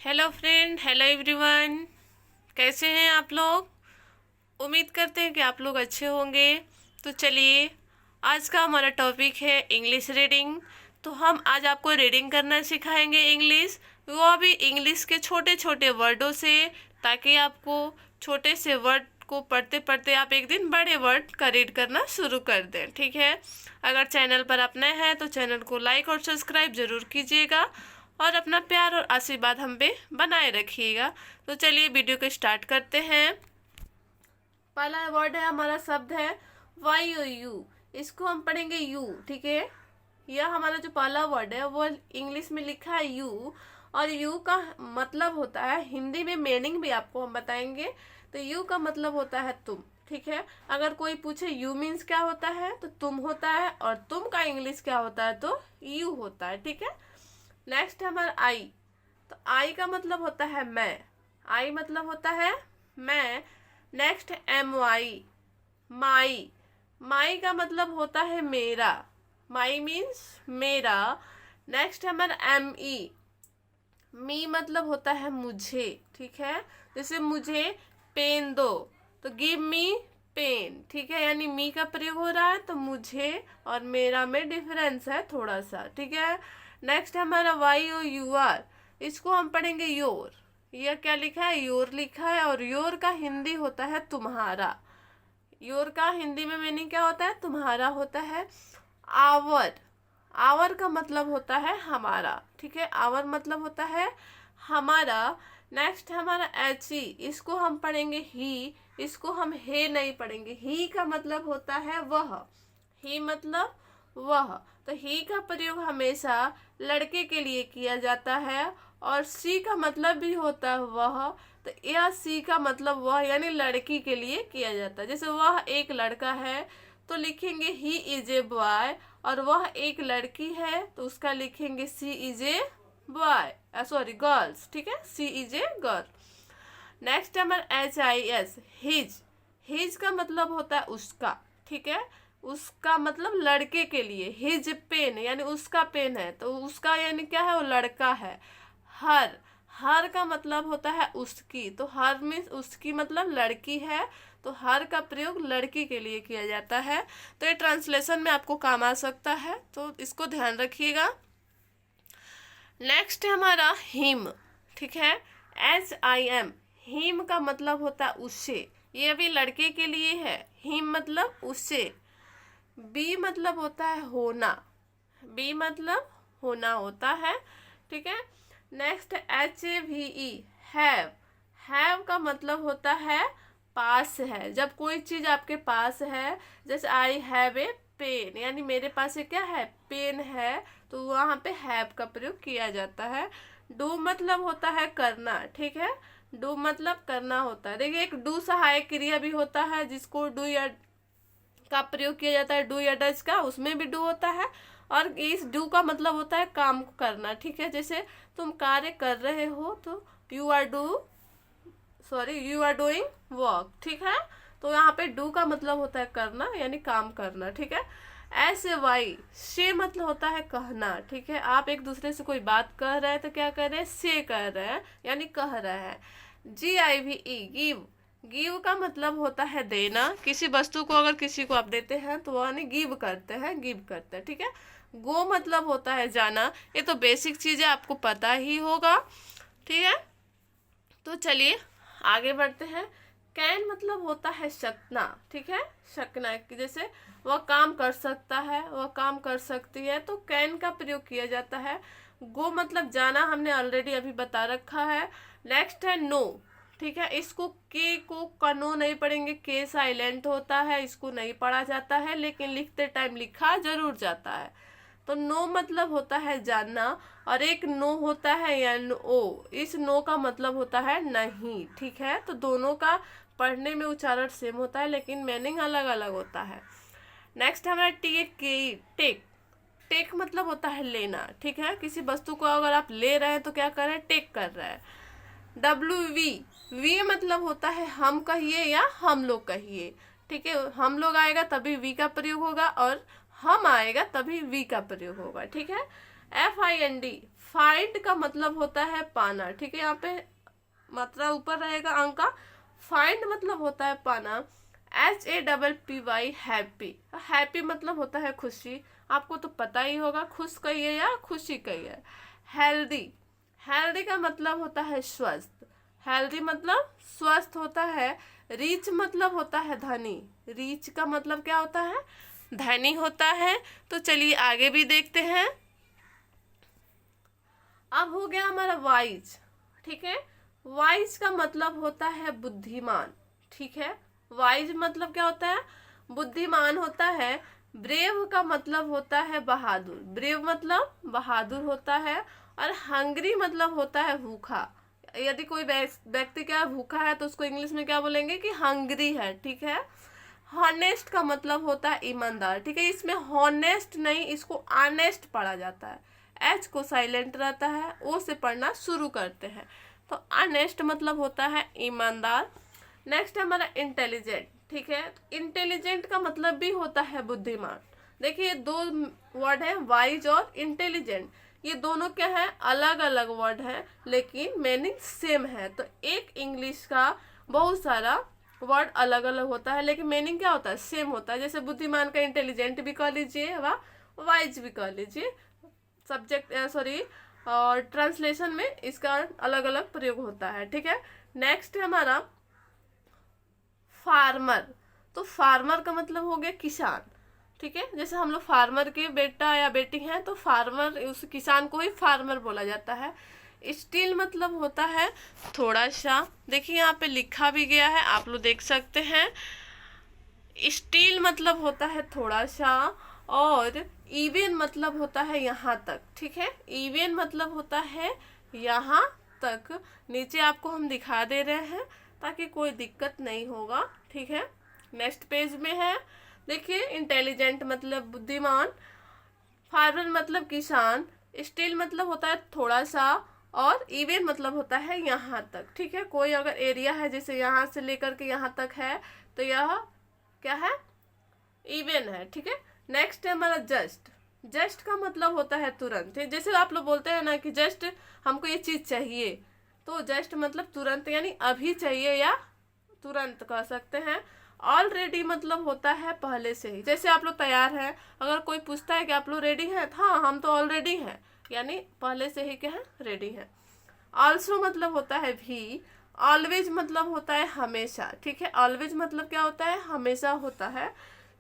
Hello friend, hello everyone. कैसे हैं आप लोग? उम्मीद करते हैं कि आप लोग अच्छे होंगे। तो चलिए, आज का हमारा टॉपिक है इंग्लिश रीडिंग। तो हम आज आपको रीडिंग करना सिखाएंगे इंग्लिश, वो भी इंग्लिश के छोटे छोटे वर्डों से, ताकि आपको छोटे से वर्ड को पढ़ते पढ़ते आप एक दिन बड़े वर्ड का रीड करना शुरू कर दें। ठीक है? अगर चैनल पर आप नए हैं तो चैनल को लाइक और सब्सक्राइब जरूर कीजिएगा और अपना प्यार और आशीर्वाद हम पे बनाए रखिएगा। तो चलिए वीडियो को स्टार्ट करते हैं। पहला वर्ड है, हमारा शब्द है वाई ओ यू। इसको हम पढ़ेंगे यू। ठीक है? यह हमारा जो पहला वर्ड है वो इंग्लिश में लिखा है यू, और यू का मतलब होता है, हिंदी में मीनिंग भी आपको हम बताएंगे। तो यू का मतलब होता है तुम। ठीक है? अगर कोई पूछे यू मीन्स क्या होता है, तो तुम होता है, और तुम का इंग्लिश क्या होता है, तो यू होता है। ठीक है? नेक्स्ट है हमारा आई। तो आई का मतलब होता है मैं। आई मतलब होता है मैं। नेक्स्ट एम वाई, माई। माई का मतलब होता है मेरा। माई मीन्स मेरा। नेक्स्ट है हमारा एम ई। मी मतलब होता है मुझे। ठीक है? जैसे मुझे पेन दो, तो गिव मी पेन। ठीक है? यानी मी का प्रयोग हो रहा है, तो मुझे और मेरा में डिफरेंस है थोड़ा सा। ठीक है? नेक्स्ट हमारा वाई ओ यू आर। इसको हम पढ़ेंगे योर। यह क्या लिखा है? योर लिखा है, और योर का हिंदी होता है तुम्हारा। योर का हिंदी में मीनिंग क्या होता है? तुम्हारा होता है। आवर। आवर का मतलब होता है हमारा। ठीक है? आवर मतलब होता है हमारा। नेक्स्ट हमारा एच ई। इसको हम पढ़ेंगे ही। इसको हम हे नहीं पढ़ेंगे। ही का मतलब होता है वह। ही मतलब वह। तो ही का प्रयोग हमेशा लड़के के लिए किया जाता है, और सी का मतलब भी होता है वह। तो यह सी का मतलब वह यानी लड़की के लिए किया जाता है। जैसे वह एक लड़का है तो लिखेंगे ही इज ए बॉय, और वह एक लड़की है तो उसका लिखेंगे she is a boy, sorry girls. ठीक है? She is a girl. Next हमारा H I S, his. His का मतलब होता है उसका। ठीक है? उसका मतलब लड़के के लिए। हिज पेन यानी उसका पेन है, तो उसका यानी क्या है? वो लड़का है। हर। हर का मतलब होता है उसकी। तो हर मीन्स उसकी मतलब लड़की है, तो हर का प्रयोग लड़की के लिए किया जाता है। तो ये ट्रांसलेशन में आपको काम आ सकता है, तो इसको ध्यान रखिएगा। नेक्स्ट है हमारा हिम। ठीक है? H I am. हिम का मतलब होता है उससे। ये भी लड़के के लिए है। हिम मतलब उससे। बी मतलब होता है होना। बी मतलब होना होता है। ठीक है? Next H A V E, have. Have का मतलब होता है पास है। जब कोई चीज आपके पास है, जैसे आई हैव ए पेन, यानी मेरे पास ये क्या है? पेन है, तो वहां पे हैव का प्रयोग किया जाता है। डू मतलब होता है करना। ठीक है? डू मतलब करना होता है। देखिए, एक डू सहायक क्रिया भी होता है जिसको डू या का प्रयोग किया जाता है। डू या डज का, उसमें भी डू होता है। और इस डू का मतलब होता है काम करना। ठीक है? जैसे तुम कार्य कर रहे हो तो यू आर डूइंग वर्क। ठीक है? तो यहाँ पे डू का मतलब होता है करना, यानी काम करना। ठीक है? ऐसे वाई, से मतलब होता है कहना। ठीक है? आप एक दूसरे से कोई बात कह रहे हैं तो क्या कर रहे हैं? से कह रहे हैं, यानी कह रहे हैं। जी आई वी ई, गिव। गिव का मतलब होता है देना। किसी वस्तु को अगर किसी को आप देते हैं तो वो यानी गिव करते हैं, गिव करते हैं। ठीक है? गो मतलब होता है जाना। ये तो बेसिक चीजें आपको पता ही होगा। ठीक है? तो चलिए आगे बढ़ते हैं। कैन मतलब होता है सकना। ठीक है? सकना, जैसे वह काम कर सकता है, वह काम कर सकती है, तो कैन का प्रयोग किया जाता है। गो मतलब जाना, हमने ऑलरेडी अभी बता रखा है। नेक्स्ट है नो। ठीक है? इसको के को कनो नहीं पढ़ेंगे, के साइलेंट होता है, इसको नहीं पढ़ा जाता है, लेकिन लिखते टाइम लिखा जरूर जाता है। तो नो मतलब होता है जानना, और एक नो होता है एन ओ। इस नो का मतलब होता है नहीं। ठीक है? तो दोनों का पढ़ने में उच्चारण सेम होता है, लेकिन मीनिंग अलग अलग होता है। नेक्स्ट हमारा टेक के, टेक। टेक मतलब होता है लेना। ठीक है? किसी वस्तु को अगर आप ले रहे हैं तो क्या कर रहे हैं? टेक कर रहे हैं। डब्ल्यू वी, वी मतलब होता है हम कहिए या हम लोग कहिए। ठीक है? हम लोग आएगा तभी वी का प्रयोग होगा, और हम आएगा तभी वी का प्रयोग होगा। ठीक है? F I N D, find का मतलब होता है पाना, ठीक है, यहाँ पे मात्रा ऊपर रहेगा अंक का। फाइंड मतलब होता है पाना। HAPPY हैप्पी, हैप्पी मतलब होता है खुशी, आपको तो पता ही होगा, खुश कहिए या खुशी कहिए। हेल्दी, हेल्दी का मतलब होता है स्वस्थ, हेल्दी मतलब स्वस्थ होता है। रिच मतलब होता है धनी, रिच का मतलब क्या होता है, धनी होता है। तो चलिए आगे भी देखते हैं। अब हो गया हमारा वाइज, ठीक है। वाइज का मतलब होता है बुद्धिमान, ठीक है। वाइज मतलब क्या होता है, बुद्धिमान होता है। ब्रेव का मतलब होता है बहादुर, ब्रेव मतलब बहादुर होता है। और हंग्री मतलब होता है भूखा। यदि कोई व्यक्ति क्या भूखा है तो उसको इंग्लिश में क्या बोलेंगे कि हंग्री है, ठीक है। हॉनेस्ट का मतलब होता है ईमानदार, ठीक है। इसमें हॉनेस्ट नहीं, इसको ऑनेस्ट पढ़ा जाता है। एच को साइलेंट रहता है, ओ से पढ़ना शुरू करते हैं। तो ऑनेस्ट मतलब होता है ईमानदार। नेक्स्ट है हमारा इंटेलिजेंट, ठीक है। इंटेलिजेंट का मतलब भी होता है बुद्धिमान। देखिए दो वर्ड है, वाइज और इंटेलिजेंट, ये दोनों क्या है, अलग अलग वर्ड है लेकिन मीनिंग सेम है। तो एक इंग्लिश का बहुत सारा वर्ड अलग अलग होता है लेकिन मीनिंग क्या होता है, सेम होता है। जैसे बुद्धिमान का इंटेलिजेंट भी कह लीजिए व वाइज भी कह लीजिए, सब्जेक्ट सॉरी और ट्रांसलेशन में इसका अलग अलग प्रयोग होता है, ठीक है। नेक्स्ट है हमारा फार्मर। तो फार्मर का मतलब हो गया किसान, ठीक है। जैसे हम लोग फार्मर के बेटा या बेटी हैं तो फार्मर, उस किसान को ही फार्मर बोला जाता है। स्टील मतलब होता है थोड़ा सा, देखिए यहाँ पे लिखा भी गया है, आप लोग देख सकते हैं। स्टील मतलब होता है थोड़ा सा, और इवन मतलब होता है यहाँ तक, ठीक है। इवन मतलब होता है यहाँ तक। नीचे आपको हम दिखा दे रहे हैं ताकि कोई दिक्कत नहीं होगा, ठीक है। नेक्स्ट पेज में है, देखिए इंटेलिजेंट मतलब बुद्धिमान, फार्मर मतलब किसान, स्टील मतलब होता है थोड़ा सा, और इवन मतलब होता है यहाँ तक, ठीक है। कोई अगर एरिया है जैसे यहाँ से लेकर के यहाँ तक है तो यह क्या है, इवन है, ठीक है। नेक्स्ट है हमारा जस्ट। जस्ट का मतलब होता है तुरंत, जैसे आप लोग बोलते हैं ना कि जस्ट हमको ये चीज चाहिए, तो जस्ट मतलब तुरंत, यानी अभी चाहिए या तुरंत कह सकते हैं। ऑलरेडी मतलब होता है पहले से ही, जैसे आप लोग तैयार हैं, अगर कोई पूछता है कि आप लोग रेडी हैं, हाँ हम तो ऑलरेडी हैं, यानी पहले से ही क्या है, रेडी है। ऑल्सो मतलब होता है भी। ऑलवेज मतलब होता है हमेशा, ठीक है। ऑलवेज मतलब क्या होता है, हमेशा होता है।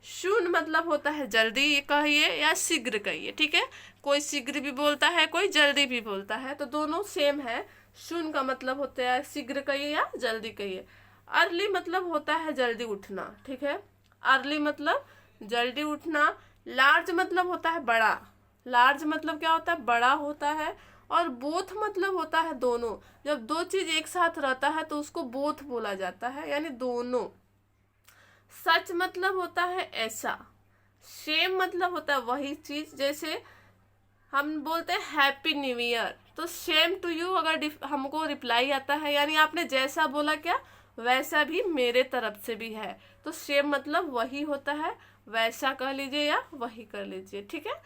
शून मतलब होता है जल्दी कहिए या शीघ्र कहिए, ठीक है। कोई शीघ्र भी बोलता है, कोई जल्दी भी बोलता है, तो दोनों सेम है। शून का मतलब होता है शीघ्र कहिए या जल्दी कहिए। अर्ली मतलब होता है जल्दी उठना, ठीक है। अर्ली मतलब जल्दी उठना। लार्ज मतलब होता है बड़ा, लार्ज मतलब क्या होता है, बड़ा होता है। और बोथ मतलब होता है दोनों, जब दो चीज एक साथ रहता है तो उसको बोथ बोला जाता है, यानी दोनों। सच मतलब होता है ऐसा। सेम मतलब होता है वही चीज, जैसे हम बोलते हैं हैप्पी न्यू ईयर, तो सेम टू यू अगर हमको रिप्लाई आता है, यानी आपने जैसा बोला क्या वैसा भी मेरे तरफ से भी है, तो सेम मतलब वही होता है, वैसा कह लीजिए या वही कर लीजिए, ठीक है।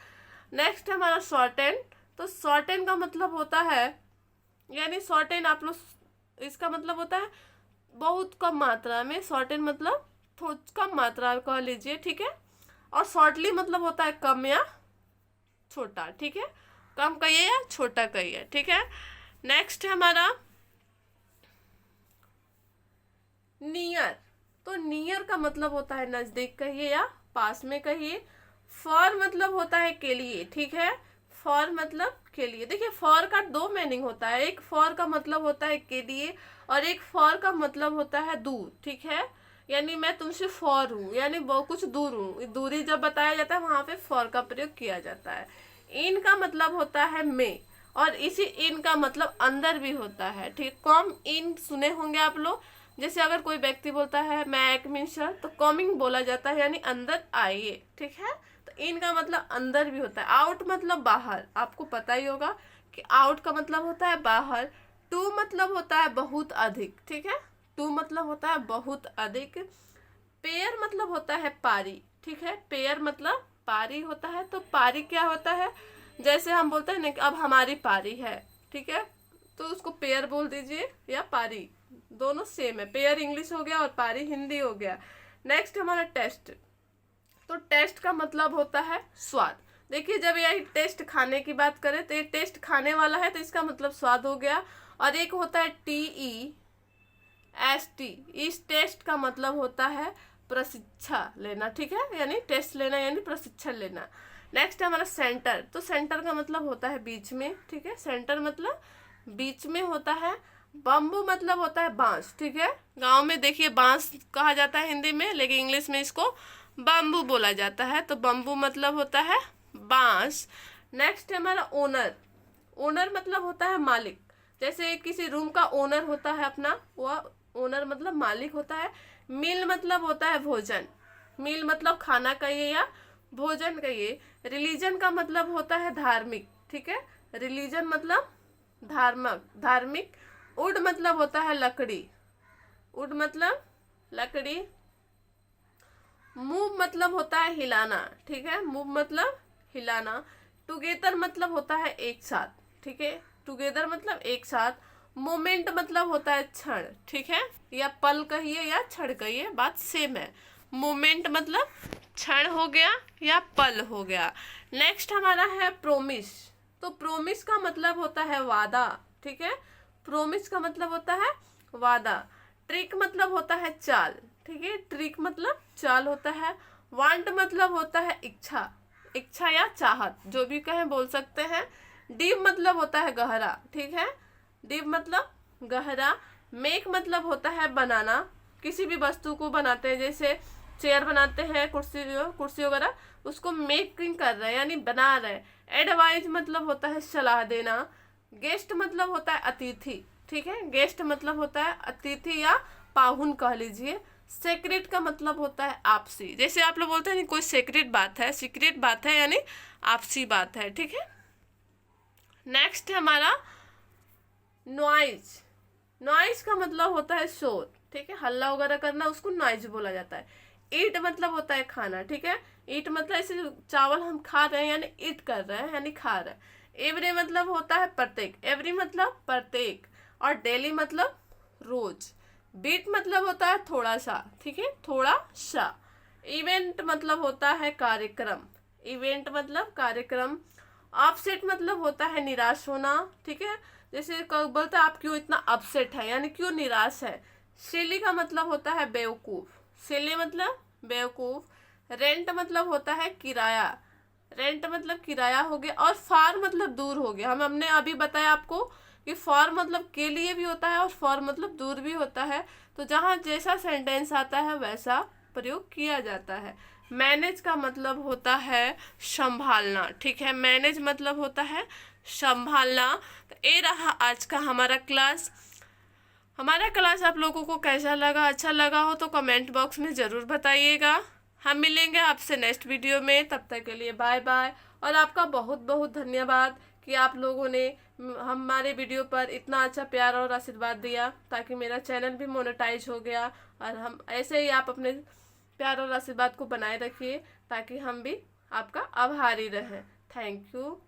नेक्स्ट हमारा शॉर्टेन। तो शॉर्टेन का मतलब होता है, यानी शॉर्टेन आप लोग इसका मतलब होता है बहुत कम मात्रा में, शॉर्टेन मतलब कम मात्रा कह लीजिए, ठीक है। और शॉर्टली मतलब होता है कम या छोटा, ठीक है। कम कहिए या छोटा कहिए, ठीक है। नेक्स्ट है हमारा नियर। तो नियर का मतलब होता है नजदीक कहिए या पास में कहिए। फॉर मतलब होता है के लिए, ठीक है। फॉर मतलब के लिए। देखिए फॉर का दो मीनिंग होता है, एक फॉर का मतलब होता है के लिए और एक फॉर का मतलब होता है दूर, ठीक है। यानी मैं तुमसे फॉर हूँ, यानी बहुत कुछ दूर हूँ, दूरी जब बताया जाता है वहां पे फॉर का प्रयोग किया जाता है। इन का मतलब होता है में, और इसी इन का मतलब अंदर भी होता है, ठीक। कॉम इन सुने होंगे आप लोग, जैसे अगर कोई व्यक्ति बोलता है मैं एक मिनसर, तो कमिंग बोला जाता है, यानी अंदर आइए, ठीक है। तो इन का मतलब अंदर भी होता है। आउट मतलब बाहर, आपको पता ही होगा कि आउट का मतलब होता है बाहर। टू मतलब होता है बहुत अधिक, ठीक है। टू मतलब होता है बहुत अधिक। पेयर मतलब होता है पारी, ठीक है। पेयर मतलब पारी होता है। तो पारी क्या होता है, जैसे हम बोलते हैं ना कि अब हमारी पारी है, ठीक है, तो उसको पेयर बोल दीजिए या पारी, दोनों सेम है। पेयर इंग्लिश हो गया और पारी हिंदी हो गया। नेक्स्ट हमारा टेस्ट। तो टेस्ट का मतलब होता है स्वाद। देखिए जब यही टेस्ट खाने की बात करें तो ये टेस्ट खाने वाला है तो इसका मतलब स्वाद हो गया। और एक होता है TEST, इस टेस्ट का मतलब होता है प्रशिक्षण लेना, ठीक है, यानी टेस्ट लेना यानी प्रशिक्षण लेना। नेक्स्ट हमारा सेंटर। तो सेंटर का मतलब होता है बीच में, ठीक है, सेंटर मतलब बीच में होता है। बम्बू मतलब होता है बांस, ठीक है, गांव में देखिए बांस कहा जाता है हिंदी में, लेकिन इंग्लिश में इसको बम्बू बोला जाता है। तो बम्बू मतलब होता है बांस। नेक्स्ट है हमारा ओनर। ओनर मतलब होता है मालिक। जैसे किसी रूम का ओनर होता है अपना, वह ओनर मतलब मालिक होता है। मील मतलब होता है भोजन, मील मतलब खाना कहिए या भोजन कहिए। रिलीजन का मतलब होता है धार्मिक, ठीक है, रिलीजन मतलब धार्मिक। वुड मतलब होता है लकड़ी, वुड मतलब लकड़ी। मूव मतलब होता है हिलाना, ठीक है, मूव मतलब हिलाना। टुगेदर मतलब होता है एक साथ, ठीक है, टुगेदर मतलब एक साथ। मोमेंट मतलब होता है क्षण, ठीक है, या पल कहिए या क्षण कहिए, बात सेम है। मोमेंट मतलब क्षण हो गया या पल हो गया। नेक्स्ट हमारा है प्रोमिस। तो प्रोमिस का मतलब होता है वादा, ठीक है, प्रोमिस का मतलब होता है वादा। ट्रिक मतलब होता है चाल, ठीक है, ट्रिक मतलब चाल होता है। वांट मतलब होता है इच्छा, इच्छा या चाहत, जो भी कहें बोल सकते हैं। डीप मतलब होता है गहरा, ठीक है, डीप मतलब गहरा। मेक मतलब होता है बनाना, किसी भी वस्तु को बनाते हैं, जैसे चेयर बनाते हैं, कुर्सी वगैरह, उसको मेकिंग कर रहे हैं यानी बना रहे हैं। एडवाइज मतलब होता है सलाह देना। गेस्ट मतलब होता है अतिथि, ठीक है, गेस्ट मतलब होता है अतिथि या पाहुन कह लीजिए। सीक्रेट का मतलब होता है आपसी, जैसे आप लोग बोलते हैं कोई सीक्रेट बात है, सीक्रेट बात है यानी आपसी बात है, ठीक है। नेक्स्ट है हमारा नॉइज। नॉइज का मतलब होता है शोर, ठीक है, हल्ला वगैरह करना, उसको नॉइज बोला जाता है। ईट मतलब होता है खाना, ठीक है, ईट मतलब ऐसे चावल हम खा रहे हैं यानी ईट कर रहे हैं यानी खा रहे हैं। एवरी मतलब होता है प्रत्येक, एवरी मतलब प्रत्येक। और डेली मतलब रोज। बीट मतलब होता है थोड़ा सा, ठीक है, थोड़ा सा। इवेंट मतलब होता है कार्यक्रम, इवेंट मतलब कार्यक्रम। अपसेट मतलब होता है निराश होना, ठीक है, जैसे बोलता है आप क्यों इतना अपसेट है यानी क्यों निराश है। सिली का मतलब होता है बेवकूफ, सिली मतलब बेवकूफ। रेंट मतलब होता है किराया, रेंट मतलब किराया हो गया। और फार मतलब दूर हो गया। हमने अभी बताया आपको कि फॉर मतलब के लिए भी होता है और फॉर मतलब दूर भी होता है। तो जहाँ जैसा सेंटेंस आता है वैसा प्रयोग किया जाता है। मैनेज का मतलब होता है संभालना, ठीक है, मैनेज मतलब होता है संभालना। तो ये रहा आज का हमारा क्लास। हमारा क्लास आप लोगों को कैसा लगा, अच्छा लगा हो तो कमेंट बॉक्स में ज़रूर बताइएगा। हम मिलेंगे आपसे नेक्स्ट वीडियो में, तब तक के लिए बाय बाय। और आपका बहुत बहुत धन्यवाद कि आप लोगों ने हमारे वीडियो पर इतना अच्छा प्यार और आशीर्वाद दिया, ताकि मेरा चैनल भी मोनेटाइज हो गया। और हम ऐसे ही आप अपने प्यार और आशीर्वाद को बनाए रखिए, ताकि हम भी आपका आभारी रहें। Thank you.